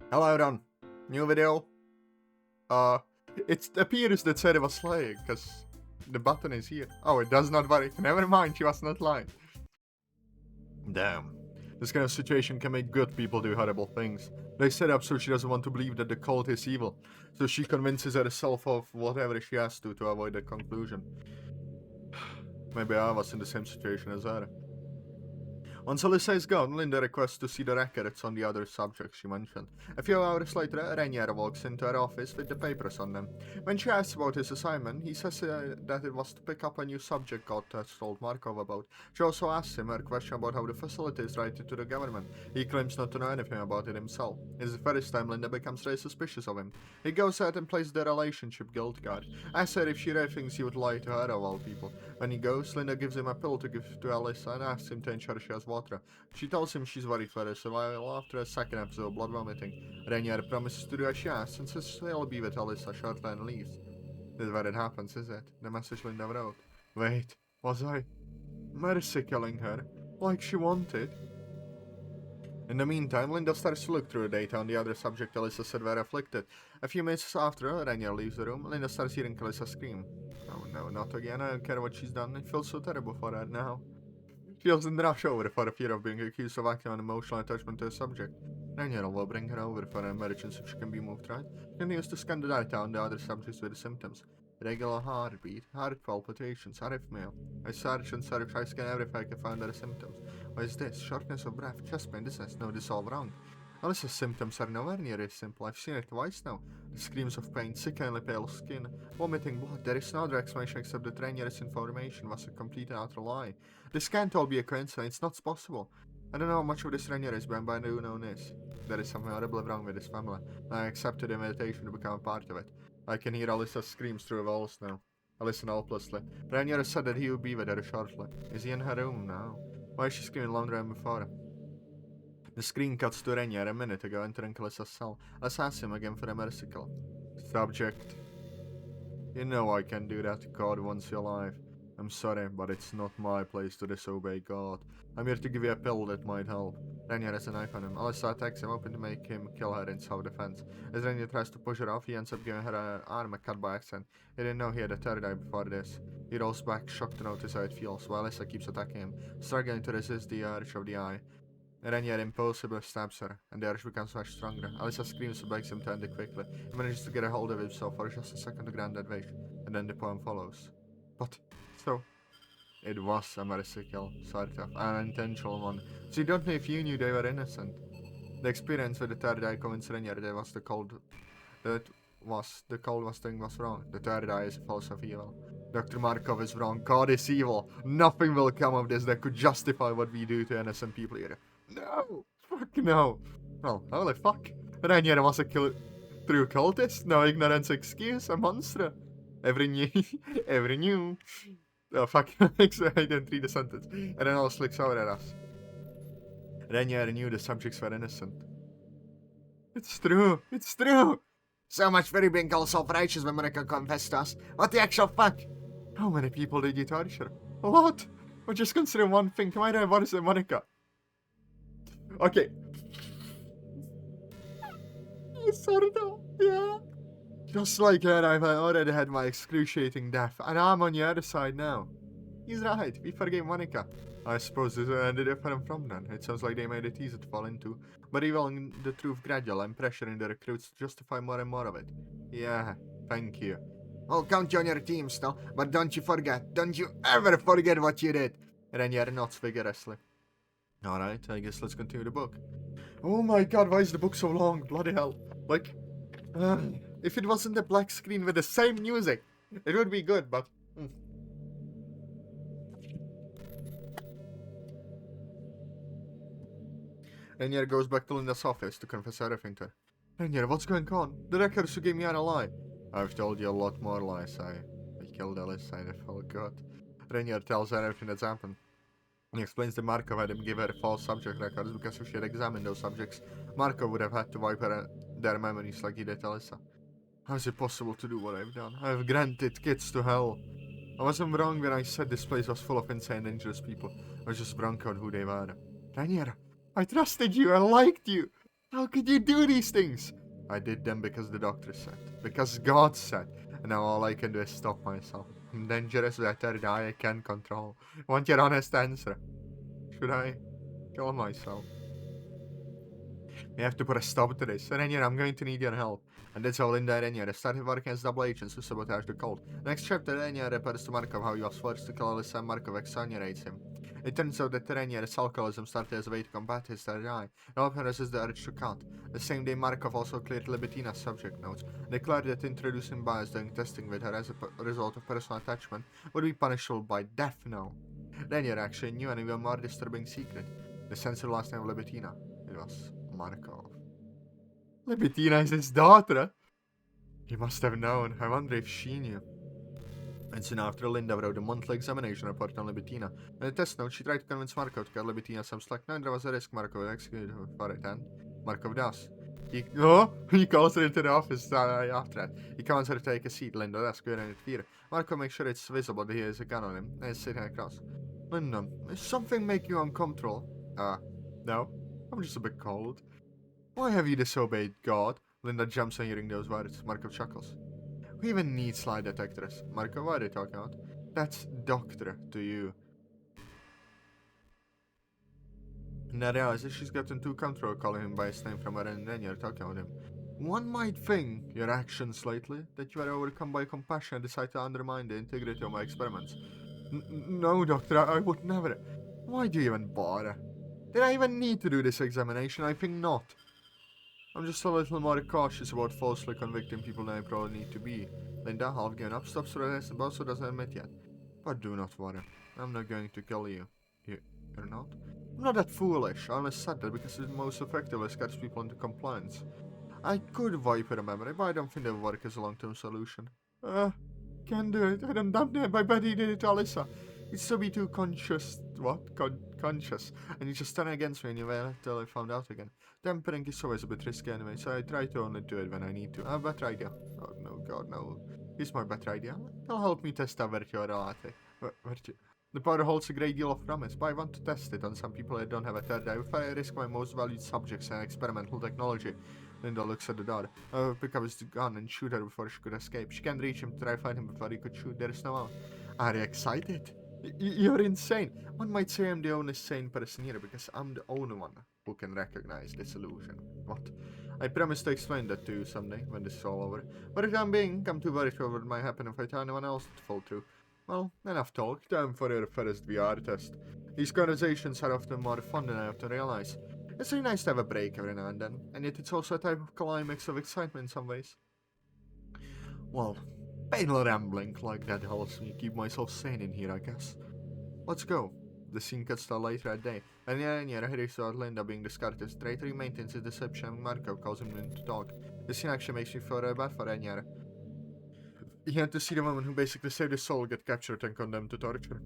Hello everyone, new video. It appears that Sayori was lying, because the button is here. Oh, it does not work. Never mind, she was not lying. Damn. This kind of situation can make good people do horrible things. They set up so she doesn't want to believe that the cult is evil, so she convinces herself of whatever she has to avoid the conclusion. Maybe I was in the same situation as her. Once Alyssa is gone, Linda requests to see the records on the other subjects she mentioned. A few hours later, Rainier walks into her office with the papers on them. When she asks about his assignment, he says that it was to pick up a new subject God has told Markov about. She also asks him her question about how the facility is rated to the government. He claims not to know anything about it himself. It's the first time Linda becomes very suspicious of him. He goes out and plays the relationship guilt card. Asks her if she really thinks he would lie to her of all people. When he goes, Linda gives him a pill to give to Alyssa and asks him to ensure she has water. She tells him she's worried for her survival after a second episode of blood vomiting. Rainier promises to do as she asks and says he'll be with Alyssa shortly and leaves. This is where it happens, is it? The message Linda wrote. Wait, was I? Mercy killing her, like she wanted. In the meantime, Linda starts to look through the data on the other subject Alyssa said were afflicted. A few minutes after Rainier leaves the room, Linda starts hearing Alyssa scream. Oh no, not again, I don't care what she's done, it feels so terrible for her now. She doesn't rush over for the fear of being accused of acting on emotional attachment to a subject. Rainier will bring her over for an emergency if she can be moved right. She continues to scan the data on the other subjects with the symptoms. Regular heartbeat, heart palpitations, arrhythmia. I search and search, I scan everything I can find other symptoms. What is this? Shortness of breath, chest pain, dizziness. No, this is all wrong. Alyssa's symptoms are nowhere near as simple. I've seen it twice now. The screams of pain, sickeningly pale skin, vomiting blood. There is no other explanation except that Rainier's information was a complete and utter lie. This can't all be a coincidence. It's not possible. I don't know how much of this Rainier is behind, but I do know this. There is something horribly wrong with his family. I accepted the invitation to become a part of it. I can hear Alyssa's screams through the walls now. I listen helplessly. Rainier said that he would be with her shortly. Is he in her room now? Why is she screaming louder than before? The screen cuts to Rainier a minute ago entering Alyssa's cell. Let's ask him again for a mercy kill. Subject. You know I can do that. God wants you alive. I'm sorry, but it's not my place to disobey God. I'm here to give you a pill that might help. Rainier has a knife on him. Alyssa attacks him, hoping to make him kill her in self-defense. As Rainier tries to push her off, he ends up giving her an arm a cut by accident. He didn't know he had a third eye before this. He rolls back, shocked to notice how it feels, while Alyssa keeps attacking him, struggling to resist the urge of the eye. Rainier impulsively stabs her, and the urge becomes much stronger. Alyssa screams and begs him to end it quickly. He manages to get a hold of himself for just a second to grant that wish, and then the poem follows. But, so, it was a mercy kill, sort of, an intentional one. So you don't know if you knew they were innocent. The experience with the third eye convinced Rainier that the cold thing was wrong. The third eye is a force of evil. Dr. Markov is wrong. God is evil. Nothing will come of this that could justify what we do to innocent people here. No! Fuck no! Well, holy fuck. Rainier was a true cultist. No ignorance excuse. A monster. Every new. Oh fuck, I didn't read the sentence. And then all slicks over at us. Rainier knew the subjects were innocent. It's true. It's true. So much for you being called self-righteous when Monika confessed to us. What the actual fuck? How many people did you torture? A lot. But just consider one thing. Why do I want to say Monika? Okay. Sorry, no. Yeah. Just like her, I've already had my excruciating death, and I'm on your other side now. He's right, we forgave Monika. I suppose this ended different from then. It sounds like they made it easy to fall into, but revealing the truth gradual and pressuring the recruits to justify more and more of it. Yeah, thank you. I'll count you on your team still, but don't you forget, don't you ever forget what you did. Rainier nods vigorously. Alright, I guess let's continue the book. Oh my god, why is the book so long? Bloody hell. Like, if it wasn't a black screen with the same music, it would be good, but... Rainier goes back to Linda's office to confess everything to her. Rainier, what's going on? The records who gave me are a lie. I've told you a lot more lies. I killed Alyssa, I felt good. Rainier tells her everything that's happened. He explains that Markov had him give her false subject records because if she had examined those subjects, Markov would have had to wipe their memories like he did Alyssa. How is it possible to do what I've done? I've granted kids to hell. I wasn't wrong when I said this place was full of insane, dangerous people. I was just wrong on who they were. Rainier, I trusted you, I liked you. How could you do these things? I did them because the doctor said. Because God said. And now all I can do is stop myself. I'm dangerous, better than I can control. Want your honest answer? Should I kill myself? We have to put a stop to this. Renier, I'm going to need your help. And that's how Linda and Renier started working as double agents to sabotage the cult. Next chapter, Renier reports to Markov how he was forced to kill Alyssa and Markov exonerates him. It turns out that Renier's alcoholism started as a way to combat his third eye. It often resists the urge to cut. The same day, Markov also cleared Libitina's subject notes, declared that introducing bias during testing with her as a result of personal attachment would be punishable by death now. Renier actually knew an even more disturbing secret. The censored last name of Libitina. It was Markov. Libitina is his daughter? He must have known. I wonder if she knew. And soon after, Linda wrote a monthly examination report on Libitina. In a test note, she tried to convince Markov to get Libitina some slack. Now there was a risk Markov would execute her for it, and Markov does. He calls her into the office after that. He commands her to take a seat. Linda does, squaring with fear. Markov makes sure it's visible that he has a gun on him, and is sitting across. Linda, does something make you uncomfortable? No. I'm just a bit cold. Why have you disobeyed God? Linda jumps on hearing those words. Markov chuckles. We even need slide detectors. Markov, what are they talking about? That's doctor to you. And I realizes she's gotten too comfortable calling him by his name from her and then you're talking about him. One might think, your actions lately, that you are overcome by compassion and decide to undermine the integrity of my experiments. No, doctor, I would never. Why do you even bother? Did I even need to do this examination? I think not. I'm just a little more cautious about falsely convicting people than I probably need to be. Linda, half given up, stops for a rest, but also doesn't admit yet. But do not worry. I'm not going to kill you. You're not? I'm not that foolish. I only said that because it most effectively scares people into compliance. I could wipe her memory, but I don't think that would work as a long-term solution. Can't do it. I don't damn it. My body did it to Alyssa. It's to be too conscious. What? Conscious. And you just turn against me and you wait till I found out again. Tampering is always a bit risky anyway, so I try to only do it when I need to. A better idea. Oh no, God, no. Here's my better idea. It'll help me test our virtue reality. Virtue. The powder holds a great deal of promise, but I want to test it on some people that don't have a third eye. If I risk my most valued subjects and experimental technology. Linda looks at the door. I will pick up his gun and shoot her before she could escape. She can't reach him to try to find him before he could shoot. There is no out. Are you excited? You're insane. One might say I'm the only sane person here because I'm the only one who can recognize this illusion. What? I promise to explain that to you someday when this is all over. But for the time being, I'm too worried over what might happen if I tell anyone else to fall through. Well, enough talk. Time for your first VR test. These conversations are often more fun than I often realize. It's really nice to have a break every now and then, and yet it's also a type of climax of excitement in some ways. Well, painful rambling like that helps me keep myself sane in here, I guess. Let's go. The scene cuts to later that day, and Yedrah hears about Linda being discarded as traitor. He maintains his deception, and Markov calls him in to talk. The scene actually makes me feel bad for Yedrah. He had to see the woman who basically saved his soul get captured and condemned to torture.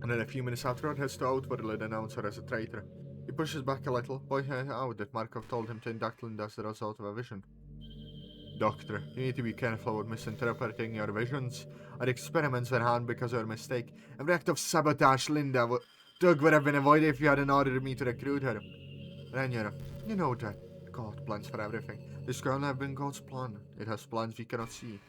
And then a few minutes afterward has to outwardly denounce her as a traitor. He pushes back a little, pointing out that Markov told him to induct Linda as the result of a vision. Doctor, you need to be careful with misinterpreting your visions. Our experiments were harmed because of our mistake. Every act of sabotage Linda Doug would have been avoided if you hadn't ordered me to recruit her. Renier, you know that God plans for everything. This can't have been God's plan. It has plans we cannot see.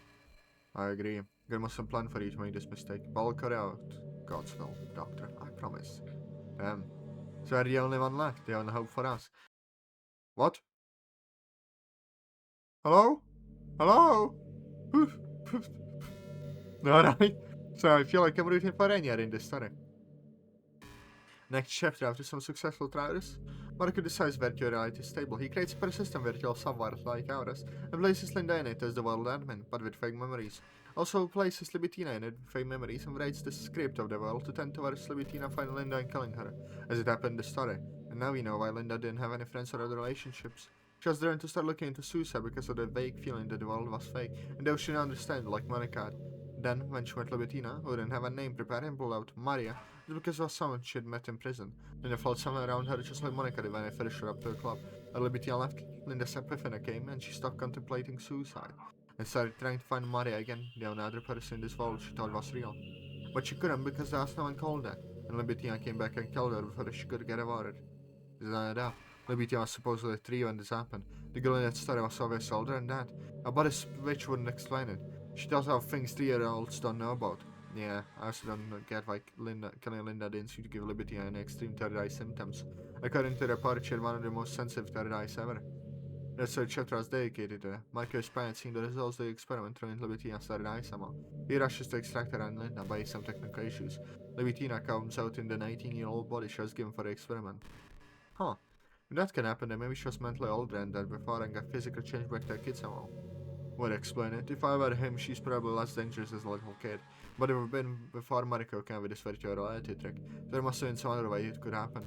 I agree. God must have planned for you to make this mistake, but I'll carry out God's will, Doctor. I promise. So are the only one left, the only hope for us. What? Hello? Hello? Alright. So I feel like I'm rooting for Renier in this story. Next chapter, after some successful trials, Marco decides virtual reality is stable. He creates a persistent virtual subworld like ours, and places Linda in it as the world admin, but with fake memories. Also places Libitina in it with fake memories and writes the script of the world to tend towards Libitina finding Linda and killing her, as it happened in the story. And now we know why Linda didn't have any friends or other relationships. She was there to start looking into suicide because of the vague feeling that the world was fake, and though she didn't understand like Monika had. Then, when she met Libitina, who didn't have a name prepared and pulled out Maria, it was because of someone she had met in prison. Linda felt someone around her just like Monika did when I finished her up to the club. When Libitina left, Linda's epiphany came and she stopped contemplating suicide and started trying to find Maria again, the only other person in this world she thought was real. But she couldn't because there was no one called her, and Libitina came back and killed her before she could get about it. Is that enough? Libitina was supposedly 3 when this happened. The girl in that story was obviously older than that. A body switch wouldn't explain it. She does have things 3-year-olds don't know about. Yeah, I also don't get why killing Linda didn't seem to give Libitina any extreme third eye symptoms. According to the report, she had one of the most sensitive third eyes ever. Research chapter was dedicated to Marco's parents seeing the results of the experiment through Libitina's third eye somehow. He rushes to extract her and Linda by some technical issues. Libitina comes out in the 19-year-old body she was given for the experiment. Huh. If that can happen, then maybe she was mentally older than that before and got physical change back to a kid somehow. Would explain it. If I were him, she's probably less dangerous as a little kid. But it would have been before Mariko came with this virtual reality trick. There must have been some other way it could happen.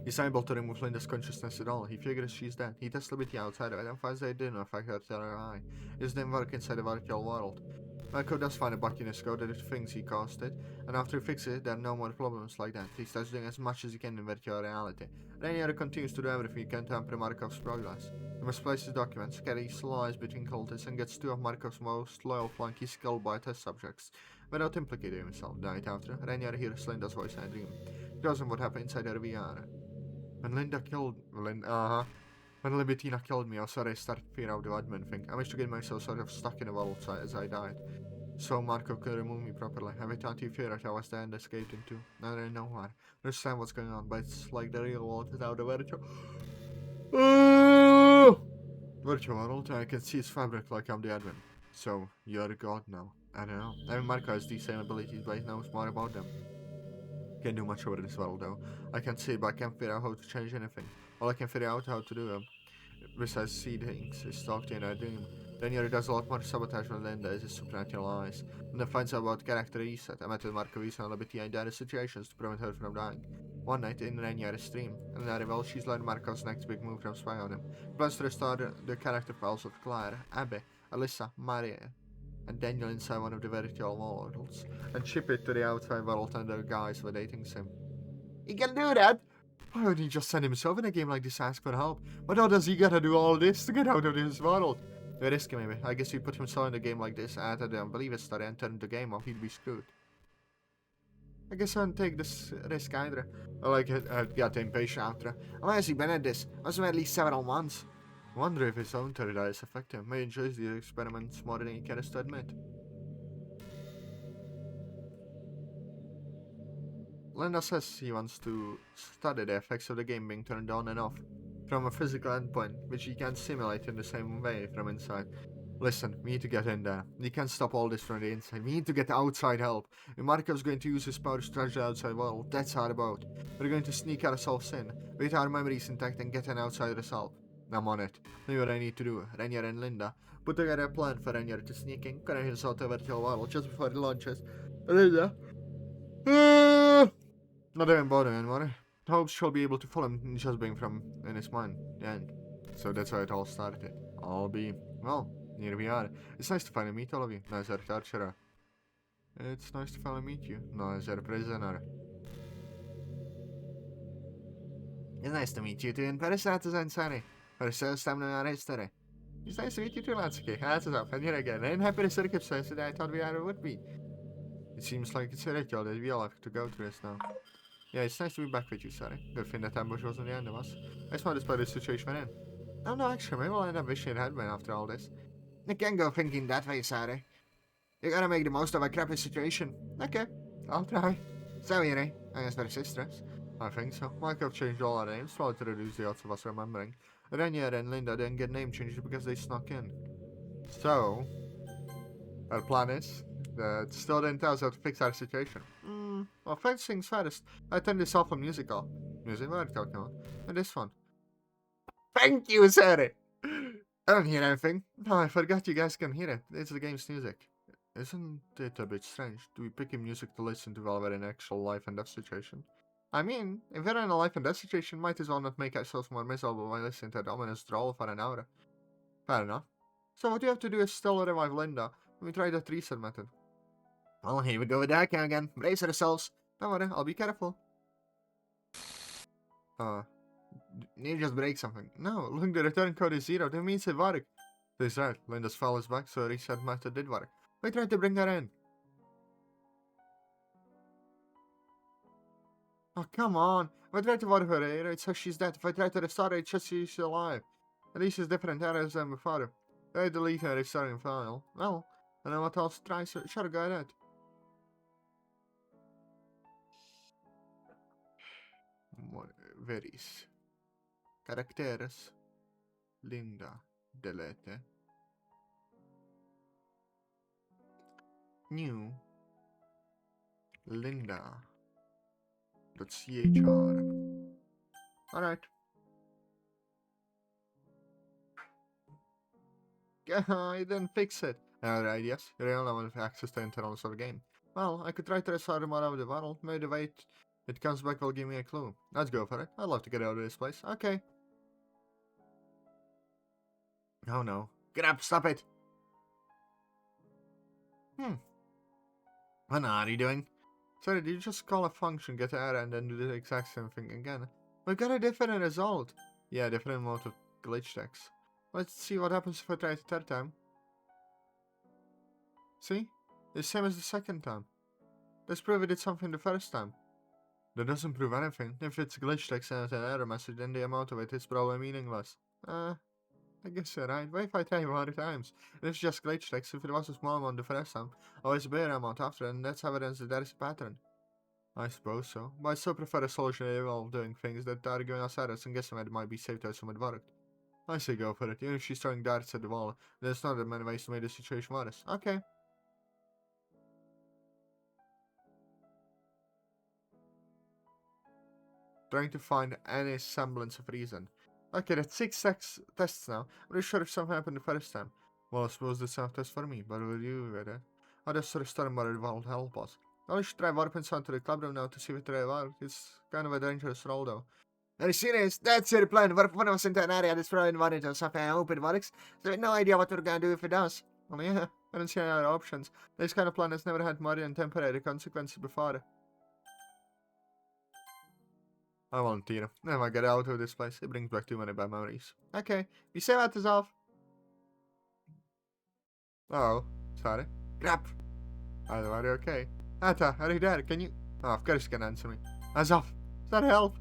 He's unable to remove Linda's consciousness at all. He figures she's dead. He tests Libitina outside of it and finds that it didn't affect her third eye. It didn't work inside the virtual world. Marco does find a bug in his code that it thinks he caused it, and after he fixes it, there are no more problems like that. He starts doing as much as he can in virtual reality. Ranieri continues to do everything he can to hamper Markov's progress. He misplaces documents, carries lies between cultists, and gets 2 of Markov's most loyal flunkies killed by test subjects. Without implicating himself, the night after, Ranieri hears Linda's voice in a dream. He tells him what happened inside her VR. When Libitina killed me, I was sorry I started to figure out the admin thing. I managed to get myself sort of stuck in a world as I died. So Marco could remove me properly. Every time he figured out I was there and escaped into. Now I don't know where. I understand what's going on, but it's like the real world without the virtual. Virtual world, I can see its fabric like I'm the admin. So, you're a god now. I don't know. I mean, Marco has these same abilities, but he knows more about them. Can't do much over this world though. I can see, but I can't figure out how to change anything. All I can figure out how to do besides see things is talk to you in a dream. Then Yuri does a lot more sabotage than Linda is his supernatural eyes. And then finds out about character reset. I met with Marco Visa and Libitina in dire situations to prevent her from dying. One night in Ranieri's stream, and I reveal she's learned Marco's next big move from spying on him. He plans to restore the character files of Claire, Abby, Alyssa, Maria, and Daniel inside one of the virtual worlds, and ship it to the outside world under the guise of a dating sim. He can do that! Why wouldn't he just send himself in a game like this and ask for help? But how does he gotta do all this to get out of this world? A risky maybe. I guess he put himself in a game like this, added the unbeliever story and turned the game off, he'd be screwed. I guess I won't take this risk either. I got impatient after. How long has he been at this? Must have been at least several months. I wonder if his own third eyes affect him. May enjoys the experiments more than he cares to admit. Linda says he wants to study the effects of the game being turned on and off from a physical endpoint, which he can simulate in the same way from inside. Listen, we need to get in there. We can't stop all this from the inside. We need to get outside help. If Markov's going to use his powers to trash the outside world, that's our boat. We're going to sneak ourselves in, with our memories intact and get an outsider's help. I'm on it. Know what I need to do. Ranieri and Linda put together a plan for Ranieri to sneak in, connect himself to a virtual world just before he launches. Linda... Not even bothering anymore. Hopes she'll be able to follow him just being from in his mind. The end. So that's how it all started. Well, here we are. It's nice to finally meet all of you. Nice to torturer. It's nice to finally meet you. Nice prisoner. It's nice to meet you too in person, Atazoth, sorry. For the first time in our history. It's nice to meet you too, Natsuki. Atazoth, and here again. I'm happy the circumstances that I thought we would be. It seems like it's ridiculous that we all have to go through this now. Yeah, it's nice to be back with you, sorry. Good thing that ambush wasn't the end of us. I just wanted to play the situation we're in. Oh no, actually, maybe we'll end up wishing it had been after all this. You can't go thinking that way, sorry. You gotta make the most of a crappy situation. Okay, I'll try. So, Yuri, I guess we're sisters. I think so. Mike have changed all our names, probably to reduce the odds of us remembering. Ranieri and Linda didn't get name changes because they snuck in. So, our plan is that still didn't tell us how to fix our situation. Well, first things first, I turned this off on musical. Music, what are you talking about? And this one. Thank you, sir! I don't hear anything. No, I forgot you guys can hear it. It's the game's music. Isn't it a bit strange? Do we pick music to listen to while we're in an actual life and death situation? I mean, if we're in a life and death situation, might as well not make ourselves more miserable by listening to that ominous drawl for an hour. Fair enough. So what you have to do is still revive Linda. Let me try that reset method. Well, here we go with that again. Brace ourselves. Don't worry, I'll be careful. You just break something. No, look, the return code is 0. That means it worked. That's right, Linda's file is back, so the reset method did work. We tried to bring her in. Oh, come on. I tried to water her, it says she's dead. If I try to restart her, it just says she's alive. At least it's different errors than before. I delete her restarting file. Well, I know what else to try, so sure, go ahead. Veris. Caracteres. Linda. Delete. New. Linda. .chr. Alright. I didn't fix it. Alright, yes. You don't have access to internals of the game. Well, I could try to restart him out of the world. Maybe wait. It comes back will give me a clue. Let's go for it. I'd love to get out of this place. Okay. Oh no. Get up, stop it! What are you doing? Sorry, did you just call a function, get an error, and then do the exact same thing again? We got a different result. Yeah, different mode of glitch text. Let's see what happens if I try it the third time. See? It's the same as the second time. Let's prove it did something the first time. That doesn't prove anything. If it's glitch text and an error message, then the amount of it is probably meaningless. I guess you're right. What if I try 100 times? And it's just glitch text. If it was a small amount the first time, always a bigger amount after, and that's evidence that there is a pattern. I suppose so, but I still prefer a solution of doing things that are giving us errors and guessing it might be safe to assume it worked. I say go for it, even if she's throwing darts at the wall, there's not that many ways to make the situation worse. Okay. Trying to find any semblance of reason. Okay, that's 6 tests now. I'm not sure if something happened the first time. Well, I suppose that's a test for me, but will you with it? I'll just restore him, but it won't help us. I should try warping sound to the club room now to see if it really works. It's kind of a dangerous role though. Are you serious? That's the plan. Warp one of us into an area that's probably invited or something. I hope it works. So I have no idea what we're gonna do if it does. Well, yeah, I don't see any other options. This kind of plan has never had more than temporary consequences before. I volunteer. If I get out of this place, it brings back too many bad memories. Okay, be safe, Atazoth. Oh, sorry. Crap. Are you okay? Ata, are you there? Can you... Oh, of course you can answer me. Atazoth, is that help?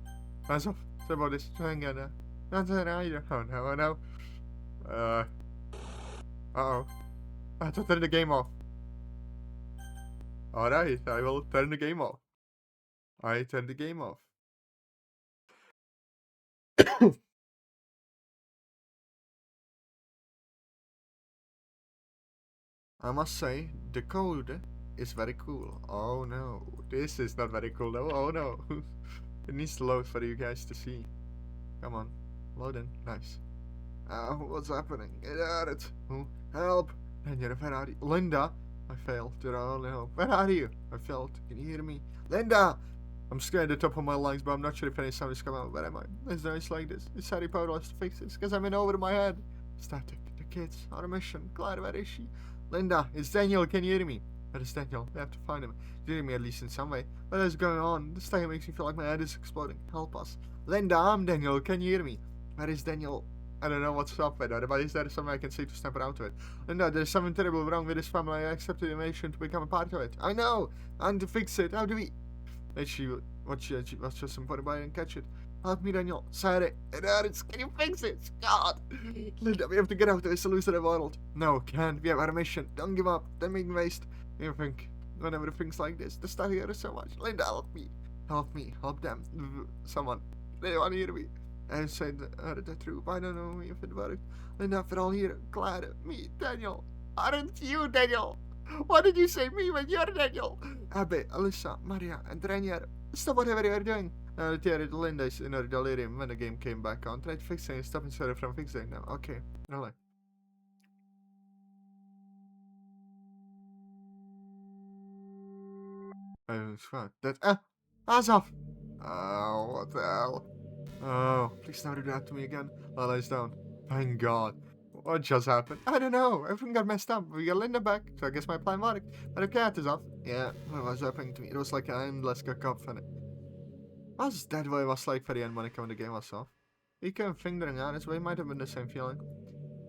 Atazoth, sorry about this. Hang on. Not that either. Oh no, oh no. Uh-oh. I have to turn the game off. Alright, I will turn the game off. I turn the game off. I must say, the code is very cool. Oh no, this is not very cool though. Oh no. It needs to load for you guys to see. Come on, load in. Nice. What's happening? Get out of it. Oh, help. And you're where are you? Linda! I failed. Did I only help? Where are you? I failed. Can you hear me? Linda! I'm scared at the top of my lungs, but I'm not sure if any sound is coming out. Where am I? It's nice like this. It's Harry powerless to fix this, because I'm in over my head. Static. The kids. Our mission. Claire, where is she? Linda, it's Daniel. Can you hear me? Where is Daniel? We have to find him. You hear me at least in some way. What is going on? This thing makes me feel like my head is exploding. Help us. Linda, I'm Daniel. Can you hear me? Where is Daniel? I don't know what's up with her, but is there something I can say to snap her out of it? Linda, there's something terrible wrong with this family. I accepted the invitation to become a part of it. I know! And to fix it, how do we... She was just important, but I didn't catch it. Help me, Daniel. Sorry. It hurts. Can you fix it? God! Linda, we have to get out of this illusory world. No, can't. We have our mission. Don't give up. Don't make me waste. You think, whenever things like this, the stuff here is so much. Linda, help me. Help me. Help them. Someone. They want to hear me. I said the truth. I don't know if it worked. Linda, we're all here. Glad. Me, Daniel. Aren't you, Daniel? Why did you say me when you're Daniel? Abby, Alyssa, Maria, and Rainier. Stop whatever you're doing. Linda is in her delirium when the game came back on. Tried fixing it, stopping her from fixing it now. Okay, really. That. Azov! Oh, what the hell? Oh, please never do that to me again. Lila's down. Thank God. What just happened? I don't know. Everything got messed up. We got Linda back, so I guess my plan worked. But okay, is off. Yeah, what was happening to me? It was like an endless cacophony. Was that what it was like for the end Monika when the game was off? He kept fingering on his way, might have been the same feeling.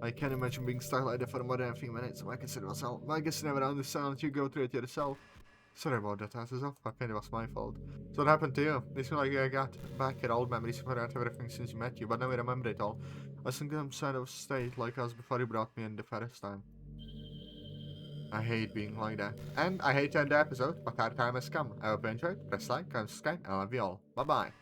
I can't imagine being stuck like that for more than a few minutes. I guess it was hell. I guess you never understand until you go through it yourself. Sorry about that, Atazoth. I think it was my fault. So what happened to you? It seemed like I got back at old memories and forgot everything since you met you, but now I remember it all. I was in some sort of state like I was before you brought me in the first time. I hate being like that. And I hate to end the episode, but our time has come. I hope you enjoyed. Press like, comment, subscribe, and I love you all. Bye bye.